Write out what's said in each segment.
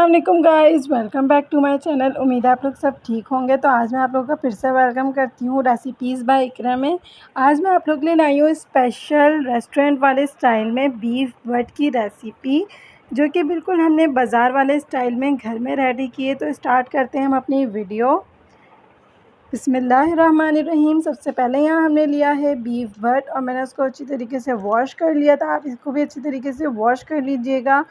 अस्सलाम वालेकुम guys, welcome back to my channel. उम्मीद है आप लोग सब ठीक होंगे। तो आज मैं आप लोगों का फिर से वेलकम करती हूँ रेसिपीज़ बाय इकरा में। आज मैं आप लोग के लिए लाई हूँ स्पेशल रेस्टोरेंट वाले स्टाइल में बीफ बट की रेसिपी, जो कि बिल्कुल हमने बाज़ार वाले स्टाइल में घर में रेडी की है। तो स्टार्ट करते हैं हम अपनी वीडियो। बिस्मिल्लाहिर्रहमानिर्रहीम। सबसे पहले यहाँ हमने लिया है बीफ बट और मैंने उसको अच्छी तरीके से वॉश कर लिया था। आप इसको भी अच्छी तरीके से वॉश कर लीजिएगा,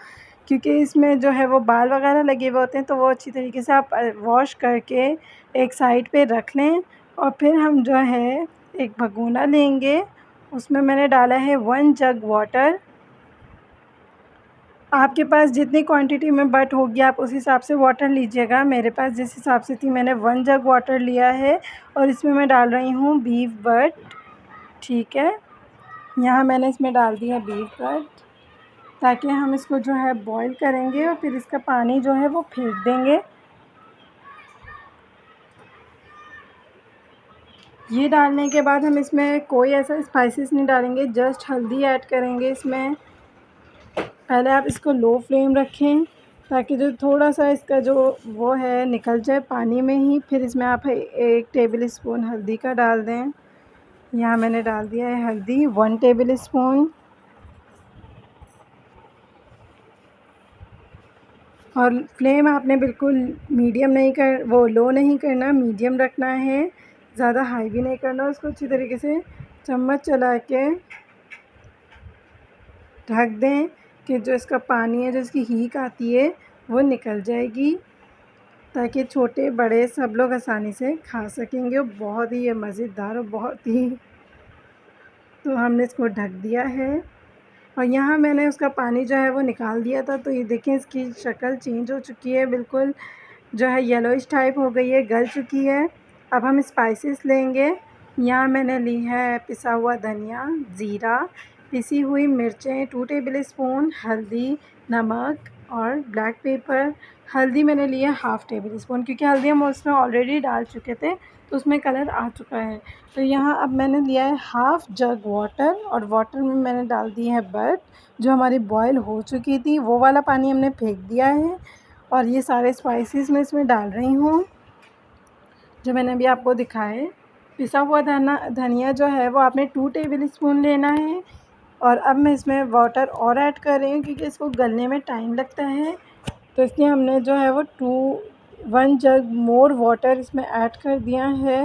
क्योंकि इसमें जो है वो बाल वगैरह लगे हुए होते हैं, तो वो अच्छी तरीके से आप वॉश करके एक साइड पे रख लें। और फिर हम जो है एक भगोना लेंगे, उसमें मैंने डाला है 1 जग वाटर। आपके पास जितनी क्वांटिटी में बट होगी आप उस हिसाब से वाटर लीजिएगा। मेरे पास जिस हिसाब से थी मैंने 1 जग वाटर लिया है और इसमें मैं डाल रही हूँ बीफ बट। ठीक है, यहाँ मैंने इसमें डाल दिया बीफ बट, ताकि हम इसको जो है बॉईल करेंगे और फिर इसका पानी जो है वो फेंक देंगे। ये डालने के बाद हम इसमें कोई ऐसा स्पाइसेस नहीं डालेंगे, जस्ट हल्दी ऐड करेंगे इसमें। पहले आप इसको लो फ्लेम रखें ताकि जो थोड़ा सा इसका जो वो है निकल जाए पानी में ही। फिर इसमें आप 1 टेबल स्पून हल्दी का डाल दें। यहाँ मैंने डाल दिया है हल्दी 1 टेबल स्पून। और फ्लेम आपने बिल्कुल मीडियम नहीं वो लो नहीं करना, मीडियम रखना है, ज़्यादा हाई भी नहीं करना। उसको अच्छी तरीके से चम्मच चला के ढक दें कि जो इसका पानी है, जो इसकी हीक आती है वो निकल जाएगी, ताकि छोटे बड़े सब लोग आसानी से खा सकेंगे। और बहुत ही ये मज़ेदार और बहुत ही, तो हमने इसको ढक दिया है। और यहाँ मैंने उसका पानी जो है वो निकाल दिया था। तो ये देखें इसकी शक्ल चेंज हो चुकी है, बिल्कुल जो है येलोइश टाइप हो गई है, गल चुकी है। अब हम स्पाइसेस लेंगे। यहाँ मैंने ली है पिसा हुआ धनिया, ज़ीरा, पिसी हुई मिर्चें 2 टेबल स्पून, हल्दी, नमक और ब्लैक पेपर। हल्दी मैंने लिया 1/2 टेबल स्पून, क्योंकि हल्दी हम उसमें ऑलरेडी डाल चुके थे तो उसमें कलर आ चुका है। तो यहाँ अब मैंने लिया है 1/2 जग वाटर, और वाटर में मैंने डाल दी है बट जो हमारी बॉयल हो चुकी थी, वो वाला पानी हमने फेंक दिया है। और ये सारे स्पाइसेस मैं इसमें डाल रही हूँ जो मैंने अभी आपको दिखाए। पिसा हुआ धनिया जो है वो आपने 2 टेबल स्पून लेना है। और अब मैं इसमें वाटर और ऐड कर रही हूँ, क्योंकि इसको गलने में टाइम लगता है, तो इसलिए हमने जो है वो 1 जग मोर वाटर इसमें ऐड कर दिया है।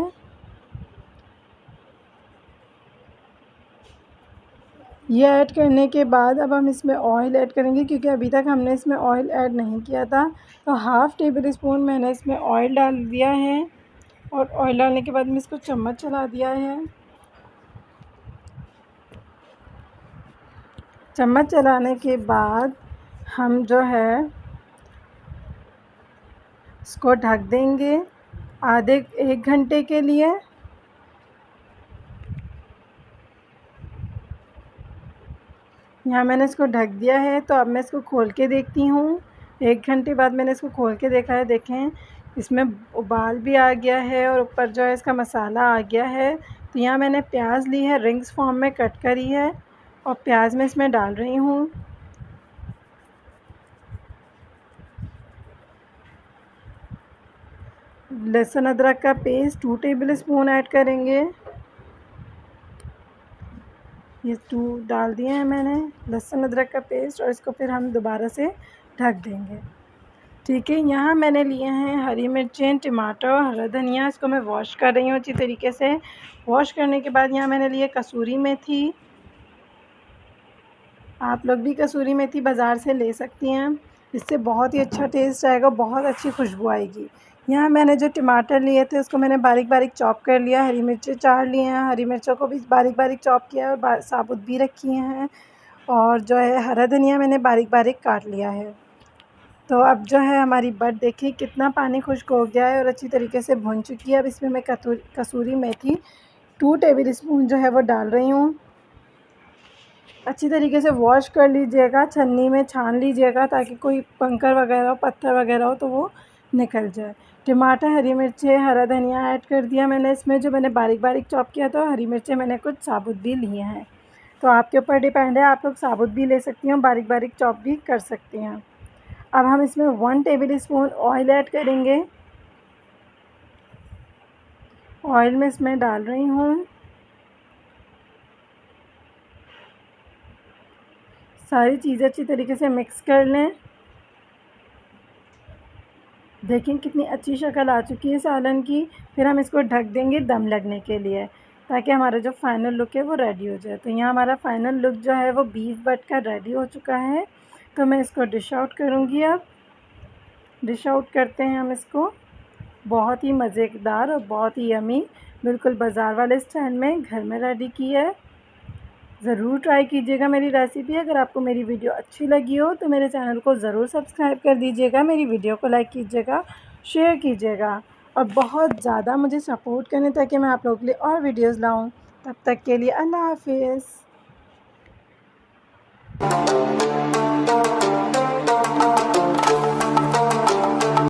ये ऐड करने के बाद अब हम इसमें ऑयल ऐड करेंगे, क्योंकि अभी तक हमने इसमें ऑयल ऐड नहीं किया था। तो 1/2 टेबल स्पून मैंने इसमें ऑयल डाल दिया है। और ऑयल डालने के बाद में इसको चम्मच चला दिया है। चम्मच चलाने के बाद हम जो है इसको ढक देंगे आधे 1 घंटे के लिए। यहाँ मैंने इसको ढक दिया है। तो अब मैं इसको खोल के देखती हूँ। 1 घंटे बाद मैंने इसको खोल के देखा है। देखें इसमें उबाल भी आ गया है और ऊपर जो है इसका मसाला आ गया है। तो यहाँ मैंने प्याज ली है, रिंग्स फॉर्म में कट करी है, और प्याज मैं इसमें डाल रही हूँ। लहसुन अदरक का पेस्ट 2 टेबल स्पून ऐड करेंगे। ये 2 डाल दिए हैं मैंने लहसुन अदरक का पेस्ट, और इसको फिर हम दोबारा से ढक देंगे। ठीक है, यहाँ मैंने लिए हैं हरी मिर्चें, टमाटर, हरा धनिया। इसको मैं वॉश कर रही हूँ अच्छी तरीके से। वॉश करने के बाद यहाँ मैंने लिए कसूरी मेथी। आप लोग भी कसूरी मेथी बाज़ार से ले सकती हैं, इससे बहुत ही अच्छा टेस्ट आएगा, बहुत अच्छी खुशबू आएगी। यहाँ मैंने जो टमाटर लिए थे उसको मैंने बारीक बारीक चॉप कर लिया। हरी मिर्चें 4 लिए हैं, हरी मिर्चों को भी बारीक बारीक चॉप किया है और साबुत भी रखी हैं। और जो है हरा धनिया मैंने बारीक बारीक काट लिया है। तो अब जो है हमारी बट देखिए कितना पानी खुश्क हो गया है और अच्छी तरीके से भुन चुकी है। अब इसमें मैं कसूरी मेथी 2 टेबल स्पून जो है वो डाल रही हूँ। अच्छी तरीके से वॉश कर लीजिएगा, छन्नी में छान लीजिएगा, ताकि कोई कंकड़ वगैरह हो, पत्थर वगैरह हो तो वो निकल जाए। टमाटर, हरी मिर्चें, हरा धनिया ऐड कर दिया मैंने इसमें, जो मैंने बारीक बारीक चॉप किया था। हरी मिर्चें मैंने कुछ साबुत भी लिए हैं, तो आपके ऊपर डिपेंड है, आप लोग साबुत भी ले सकती हैं, बारीक बारीक चॉप भी कर सकती हैं। अब हम इसमें 1 टेबल स्पून ऑयल ऐड करेंगे। ऑयल मैं इसमें डाल रही हूँ। सारी चीज़ें अच्छी तरीके से मिक्स कर लें। देखें कितनी अच्छी शक्ल आ चुकी है सालन की। फिर हम इसको ढक देंगे दम लगने के लिए, ताकि हमारा जो फ़ाइनल लुक है वो रेडी हो जाए। तो यहाँ हमारा फ़ाइनल लुक जो है वो बीफ बट का रेडी हो चुका है। तो मैं इसको डिश आउट करूँगी। अब डिश आउट करते हैं हम इसको। बहुत ही मज़ेदार और बहुत ही यमी, बिल्कुल बाज़ार वाले स्टाइल में घर में रेडी की है। ज़रूर ट्राई कीजिएगा मेरी रेसिपी। अगर आपको मेरी वीडियो अच्छी लगी हो तो मेरे चैनल को ज़रूर सब्सक्राइब कर दीजिएगा, मेरी वीडियो को लाइक कीजिएगा, शेयर कीजिएगा और बहुत ज़्यादा मुझे सपोर्ट करें ताकि मैं आप लोगों के लिए और वीडियोज़ लाऊँ। तब तक के लिए अल्लाह हाफ़िज़।